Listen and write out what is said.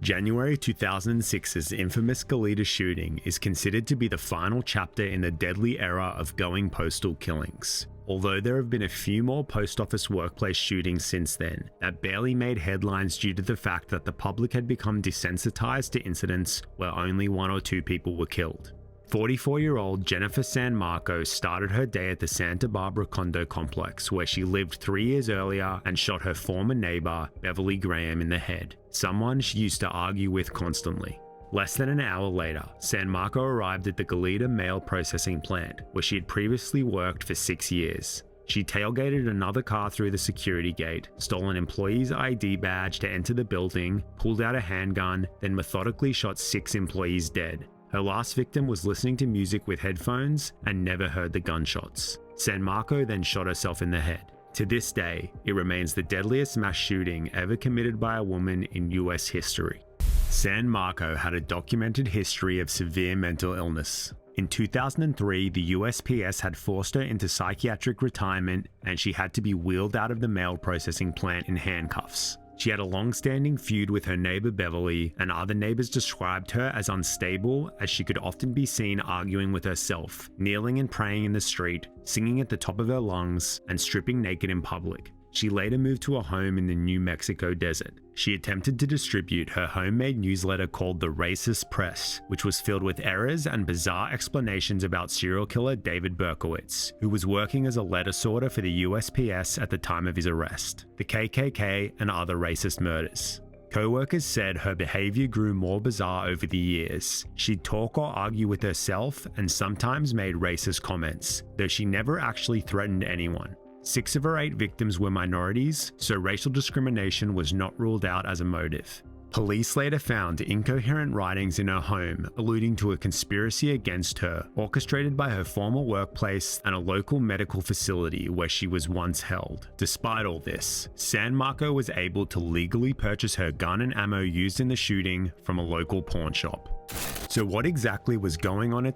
January 2006's infamous Goleta shooting is considered to be the final chapter in the deadly era of going postal killings. Although there have been a few more post office workplace shootings since then that barely made headlines due to the fact that the public had become desensitized to incidents where only 1 or 2 people were killed. 44-year-old Jennifer San Marco started her day at the Santa Barbara condo complex where she lived 3 years earlier and shot her former neighbor, Beverly Graham, in the head, someone she used to argue with constantly. Less than an hour later, San Marco arrived at the Goleta mail processing plant, where she had previously worked for 6 years. She tailgated another car through the security gate, stole an employee's ID badge to enter the building, pulled out a handgun, then methodically shot 6 employees dead. Her last victim was listening to music with headphones and never heard the gunshots. San Marco then shot herself in the head. To this day, it remains the deadliest mass shooting ever committed by a woman in US history. San Marco had a documented history of severe mental illness. In 2003, the USPS had forced her into psychiatric retirement and she had to be wheeled out of the mail processing plant in handcuffs. She had a long-standing feud with her neighbor Beverly, and other neighbors described her as unstable as she could often be seen arguing with herself, kneeling and praying in the street, singing at the top of her lungs, and stripping naked in public. She later moved to a home in the New Mexico desert. She attempted to distribute her homemade newsletter called The Racist Press, which was filled with errors and bizarre explanations about serial killer David Berkowitz, who was working as a letter sorter for the USPS at the time of his arrest, the KKK, and other racist murders. Co-workers said her behavior grew more bizarre over the years. She'd talk or argue with herself and sometimes made racist comments, though she never actually threatened anyone. 6 of her 8 victims were minorities, so racial discrimination was not ruled out as a motive. Police later found incoherent writings in her home alluding to a conspiracy against her, orchestrated by her former workplace and a local medical facility where she was once held. Despite all this, San Marco was able to legally purchase her gun and ammo used in the shooting from a local pawn shop. So what exactly was going on at the